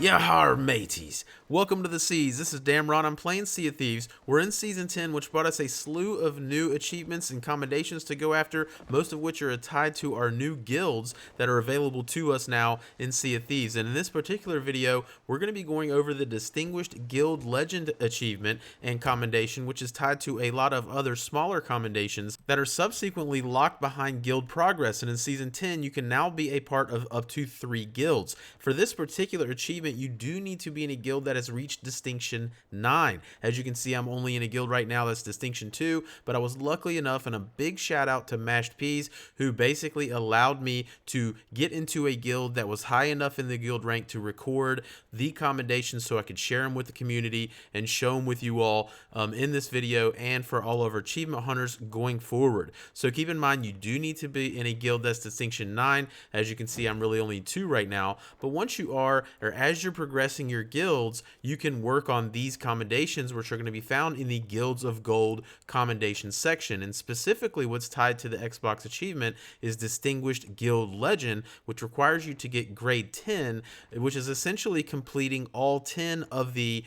Ahoy Maties! Welcome to the Seas. This is XxDAMRONxx. I'm playing Sea of Thieves. We're in Season 10, which brought us a slew of new achievements and commendations to go after, most of which are tied to our new guilds that are available to us now in Sea of Thieves. And in this particular video, we're going to be going over the Distinguished Guild Legend achievement and commendation, which is tied to a lot of other smaller commendations that are subsequently locked behind guild progress. And in Season 10, you can now be a part of up to 3 guilds. For this particular achievement, you do need to be in a guild that has reached Distinction 9. As you can see, I'm only in a guild right now that's Distinction 2, but I was lucky enough, and a big shout out to Mashedpeas, who basically allowed me to get into a guild that was high enough in the guild rank to record the commendations so I could share them with the community and show them with you all in this video and for all of our achievement hunters going forward. So keep in mind, you do need to be in a guild that's Distinction 9. As you can see, I'm really only 2 right now, but once you are, or as you're progressing your guilds, you can work on these commendations, which are going to be found in the Guilds of Gold commendation section. And specifically what's tied to the Xbox achievement is Distinguished Guild Legend, which requires you to get grade 10, which is essentially completing all 10 of the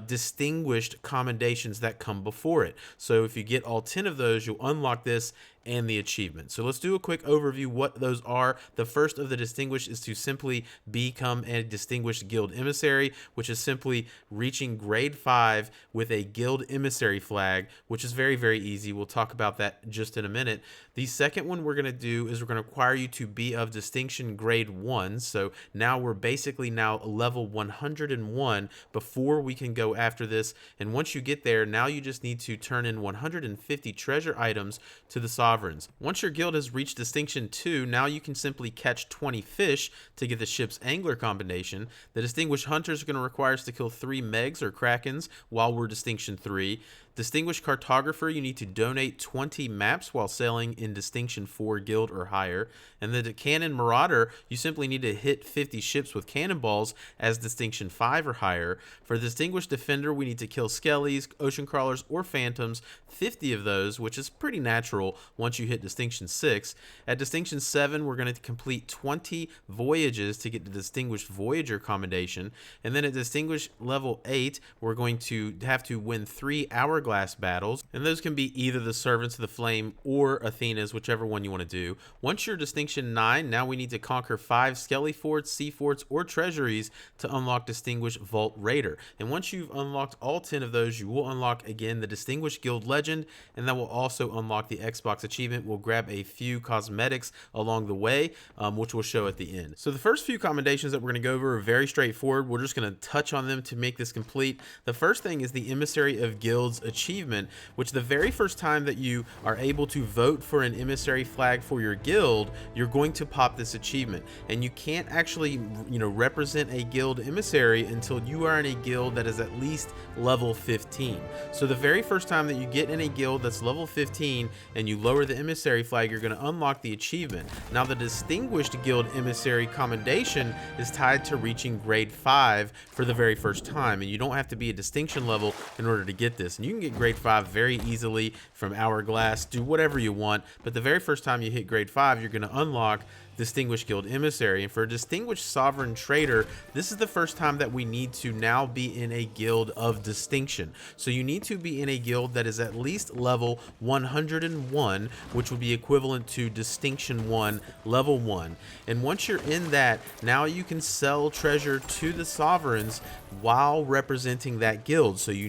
distinguished commendations that come before it. So if you get all 10 of those, you'll unlock this and the achievement. So let's do a quick overview what those are. The first of the distinguished is to simply become a distinguished guild emissary, which is simply reaching grade 5 with a guild emissary flag, which is very, very easy. We'll talk about that just in a minute. The second one we're going to do is we're going to require you to be of distinction grade 1. So now we're basically now level 101 before we can go after this. And once you get there, now you just need to turn in 150 treasure items to the sovereigns. Once your guild has reached Distinction 2, now you can simply catch 20 fish to get the ship's angler combination. The Distinguished Hunters are going to require us to kill 3 Megs or Krakens while we're Distinction 3. Distinguished Cartographer, you need to donate 20 maps while sailing in Distinction 4 guild or higher. And the Cannon Marauder, you simply need to hit 50 ships with cannonballs as Distinction 5 or higher. For Distinguished Defender, we need to kill Skellies, Ocean Crawlers, or Phantoms, 50 of those, which is pretty natural once you hit Distinction 6. At Distinction 7, we're going to complete 20 Voyages to get the Distinguished Voyager commendation. And then at Distinguished level 8, we're going to have to win 3 Hourglass battles, and those can be either the Servants of the Flame or Athena's, whichever one you want to do. Once you're Distinction 9, now we need to conquer 5 Skelly Forts, Sea Forts, or Treasuries to unlock Distinguished Vault Raider. And once you've unlocked all 10 of those, you will unlock again the Distinguished Guild Legend, and that will also unlock the Xbox achievement. We'll grab a few cosmetics along the way, which we'll show at the end. So the first few commendations that we're going to go over are very straightforward. We're just going to touch on them to make this complete. The first thing is the Emissary of Guilds achievement, which the very first time that you are able to vote for an emissary flag for your guild, you're going to pop this achievement. And you can't actually, represent a guild emissary until you are in a guild that is at least level 15. So the very first time that you get in a guild that's level 15 and you lower the emissary flag, you're going to unlock the achievement. Now the Distinguished Guild Emissary commendation is tied to reaching grade 5 for the very first time, and you don't have to be a distinction level in order to get this. And you can get grade 5 very easily from Hourglass, do whatever you want, but the very first time you hit grade 5, you're going to unlock Distinguished Guild Emissary. And for a Distinguished Sovereign Trader, this is the first time that we need to now be in a guild of distinction. So you need to be in a guild that is at least level 101, which would be equivalent to Distinction 1, level 1. And once you're in that, now you can sell treasure to the sovereigns while representing that guild. So you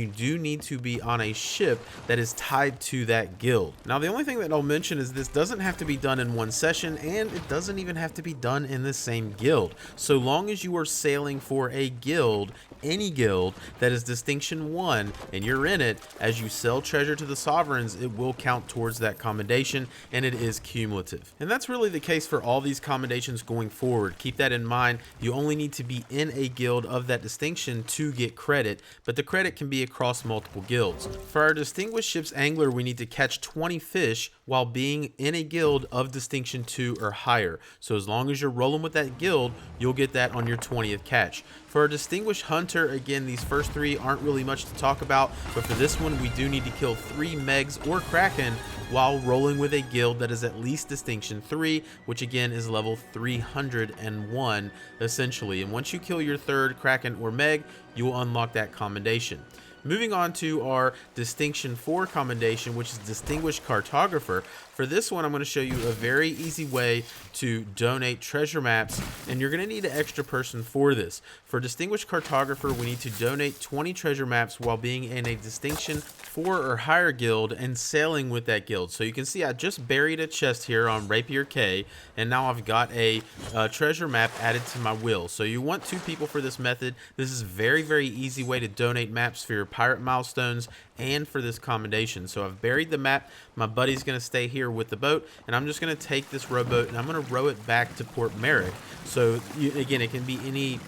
do need to be on a ship that is tied to that guild. Now the only thing that I'll mention is this doesn't have to be done in one session, and it doesn't even have to be done in the same guild. So long as you are sailing for a guild, any guild that is Distinction 1, and you're in it, as you sell treasure to the sovereigns, it will count towards that commendation, and it is cumulative. And that's really the case for all these commendations going forward. Keep that in mind. You only need to be in a guild of that distinction to get credit, but the credit can be across multiple guilds. For our Distinguished Ship's Angler, we need to catch 20 fish while being in a guild of Distinction 2 or higher. So as long as you're rolling with that guild, you'll get that on your 20th catch. For a Distinguished Hunter, again, these first 3 aren't really much to talk about, but for this one, we do need to kill 3 Megs or Kraken while rolling with a guild that is at least Distinction 3, which again is level 301, essentially. And once you kill your 3rd Kraken or Meg, you will unlock that commendation. Moving on to our Distinction 4 commendation, which is Distinguished Cartographer. For this one, I'm going to show you a very easy way to donate treasure maps, and you're going to need an extra person for this. For Distinguished Cartographer, we need to donate 20 treasure maps while being in a Distinction 4 or higher guild and sailing with that guild. So you can see I just buried a chest here on Rapier K, and now I've got a treasure map added to my wheel. So you want 2 people for this method. This is a very, very easy way to donate maps for your pirate milestones and for this commendation. So I've buried the map. My buddy's going to stay here with the boat, and I'm just going to take this rowboat and I'm going to row it back to Port Merrick. So again, it can be any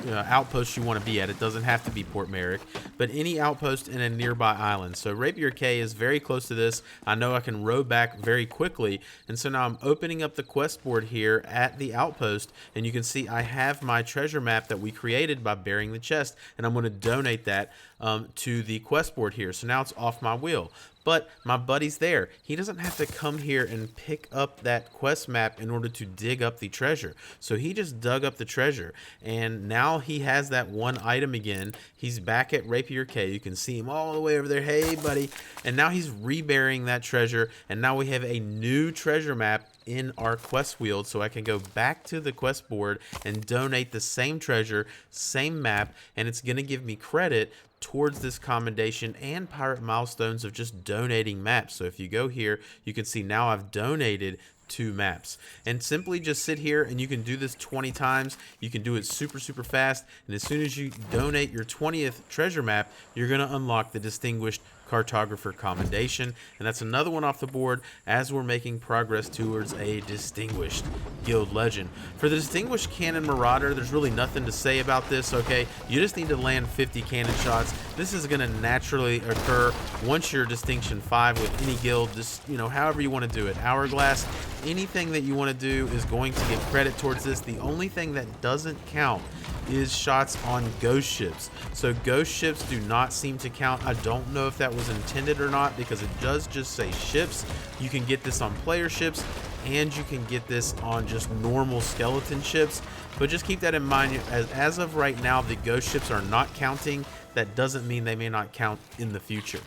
outpost you want to be at. It doesn't have to be Port Merrick, but any outpost in a nearby island. So Rapier K is very close to this. I know I can row back very quickly, and so now I'm opening up the quest board here at the outpost, and you can see I have my treasure map that we created by burying the chest, and I'm going to donate that to the quest board here. So now it's off my wheel. But my buddy's there. He doesn't have to come here and pick up that quest map in order to dig up the treasure. So he just dug up the treasure, and now he has that one item again. He's back at Rapier K. You can see him all the way over there. Hey, buddy. And now he's reburying that treasure, and now we have a new treasure map in our quest wheel, so I can go back to the quest board and donate the same treasure, same map, and it's going to give me credit towards this commendation and pirate milestones of just donating maps. So if you go here, you can see now I've donated 2 maps, and simply just sit here, and you can do this 20 times. You can do it super fast, and as soon as you donate your 20th treasure map, you're going to unlock the Distinguished Cartographer commendation, and that's another one off the board as we're making progress towards a Distinguished Guild Legend. For the Distinguished Cannon Marauder, there's really nothing to say about this, okay? You just need to land 50 cannon shots. This is going to naturally occur once you're Distinction 5 with any guild, just, however you want to do it. Hourglass, anything that you want to do is going to get credit towards this. The only thing that doesn't count is shots on ghost ships. So ghost ships do not seem to count. I don't know if that was intended or not, because it does just say ships. You can get this on player ships, and you can get this on just normal skeleton ships, but just keep that in mind. As of right now, the ghost ships are not counting. That doesn't mean they may not count in the future.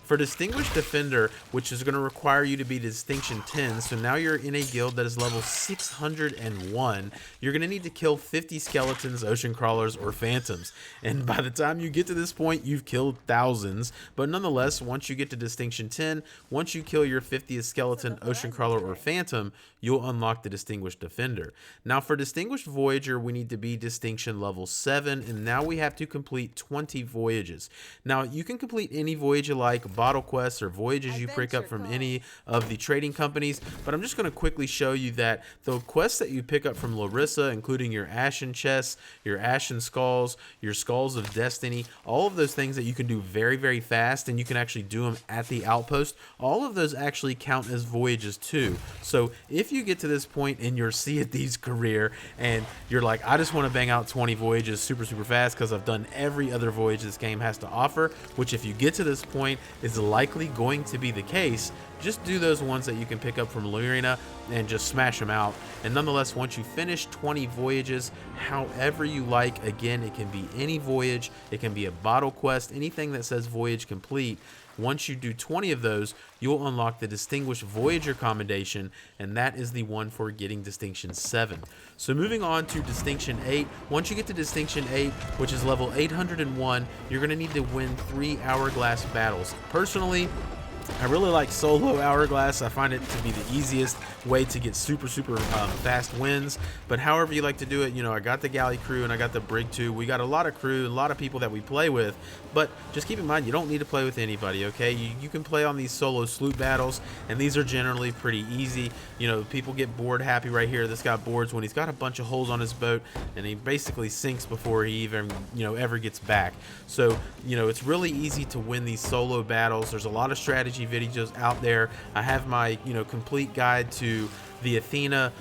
For Distinguished Defender, which is going to require you to be Distinction 10, so now you're in a guild that is level 601, you're going to need to kill 50 skeletons, ocean crawlers, or phantoms. And by the time you get to this point, you've killed thousands, but nonetheless, once you get to Distinction 10, once you kill your 50th skeleton, ocean crawler, or phantom, you'll unlock the Distinguished Defender. Now for Distinguished Voyager, we need to be Distinction level 7, and now we have to complete 20 voyages. Now you can complete any voyage you like, bottle quests or voyages you pick up from any of the trading companies, but I'm just going to quickly show you that the quests that you pick up from Larissa, including your Ashen chests, your Ashen skulls, your Skulls of Destiny, all of those things that you can do very fast, and you can actually do them at the outpost, all of those actually count as voyages too. So if you get to this point in your Sea of Thieves career and you're like, I just want to bang out 20 voyages super fast because I've done every other voyage this game has to offer, which if you get to this point is likely going to be the case, just do those ones that you can pick up from Lurina and just smash them out. And nonetheless, once you finish 20 voyages, however you like, again, it can be any voyage, it can be a bottle quest, anything that says voyage complete. Once you do 20 of those, you'll unlock the Distinguished Voyager Commendation, and that is the one for getting Distinction 7. So moving on to Distinction 8, once you get to Distinction 8, which is level 801, you're going to need to win 3 Hourglass battles. Personally, I really like solo Hourglass. I find it to be the easiest way to get super fast wins, but however you like to do it, I got the galley crew and I got the brig too. We got a lot of crew, a lot of people that we play with, but just keep in mind you don't need to play with anybody, okay? You can play on these solo sloop battles, and these are generally pretty easy. People get bored happy right here. This guy boards when he's got a bunch of holes on his boat, and he basically sinks before he even ever gets back. So it's really easy to win these solo battles. There's a lot of strategy strategy videos out there. I have my, complete guide to the Athena,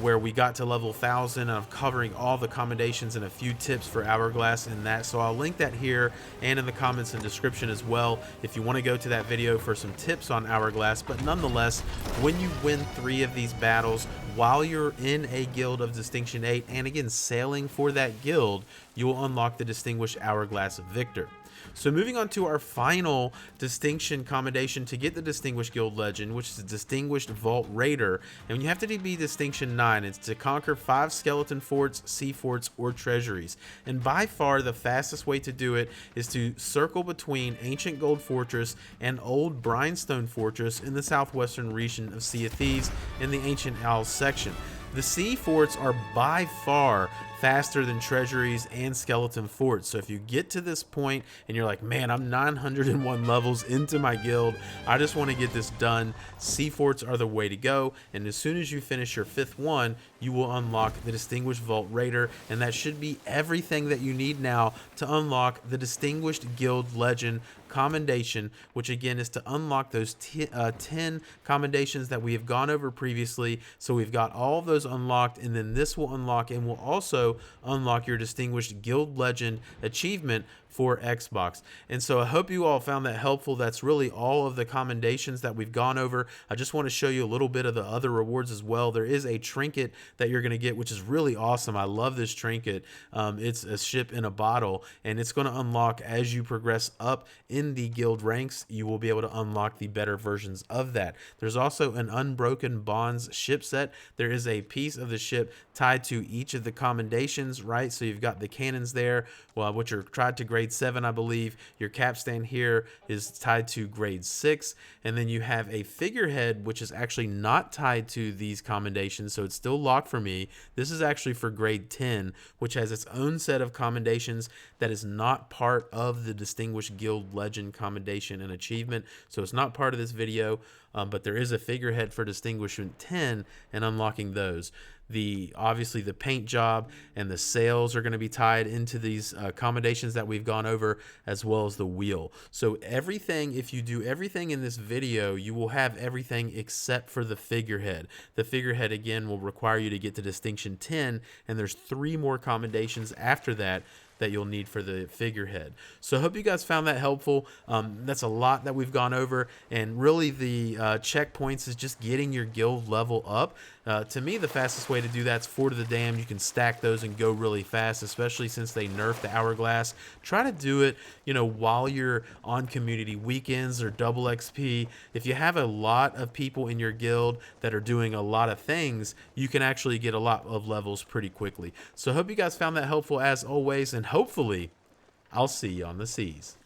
where we got to level 1000, and I'm covering all the commendations and a few tips for Hourglass in that. So I'll link that here and in the comments and description as well if you want to go to that video for some tips on Hourglass. But nonetheless, when you win 3 of these battles while you're in a guild of Distinction 8, and again sailing for that guild, you will unlock the Distinguished Hourglass Victor. So moving on to our final distinction commendation to get the Distinguished Guild Legend, which is the Distinguished Vault Raider, and you have to be Distinction 9. It's to conquer 5 skeleton forts, sea forts, or treasuries. And by far the fastest way to do it is to circle between Ancient Gold Fortress and Old Brinestone Fortress in the southwestern region of Sea of Thieves in the Ancient Isles section. The sea forts are by far faster than treasuries and skeleton forts. So if you get to this point and you're like, man, I'm 901 levels into my guild, I just want to get this done, sea forts are the way to go. And as soon as you finish your 5th one, you will unlock the Distinguished Vault Raider, and that should be everything that you need now to unlock the Distinguished Guild Legend Commendation, which again is to unlock those 10 commendations that we have gone over previously. So we've got all of those unlocked, and then this will unlock and will also unlock your Distinguished Guild Legend achievement for Xbox. And so I hope you all found that helpful. That's really all of the commendations that we've gone over. I just want to show you a little bit of the other rewards as well. There is a trinket that you're going to get, which is really awesome. I love this trinket. It's a ship in a bottle, and it's going to unlock as you progress up in the guild ranks. You will be able to unlock the better versions of that. There's also an Unbroken Bonds ship set. There is a piece of the ship tied to each of the commendations, right? So you've got the cannons there, which are tried to grade 7, I believe. Your capstan here is tied to grade 6, and then you have a figurehead which is actually not tied to these commendations, so it's still locked for me. This is actually for grade 10, which has its own set of commendations that is not part of the Distinguished Guild Legend commendation and achievement, so it's not part of this video. But there is a figurehead for Distinguishment 10 and unlocking those. Obviously the paint job and the sails are going to be tied into these commendations that we've gone over, as well as the wheel. So everything, if you do everything in this video, you will have everything except for the figurehead. The figurehead again will require you to get to Distinction 10, and there's 3 more commendations after that you'll need for the figurehead. So I hope you guys found that helpful. That's a lot that we've gone over, and really the checkpoints is just getting your guild level up. To me, the fastest way to do that's Fort of the Damned. You can stack those and go really fast, especially since they nerfed the Hourglass. Try to do it, while you're on community weekends or double XP. If you have a lot of people in your guild that are doing a lot of things, you can actually get a lot of levels pretty quickly. So I hope you guys found that helpful as always, and hopefully I'll see you on the seas.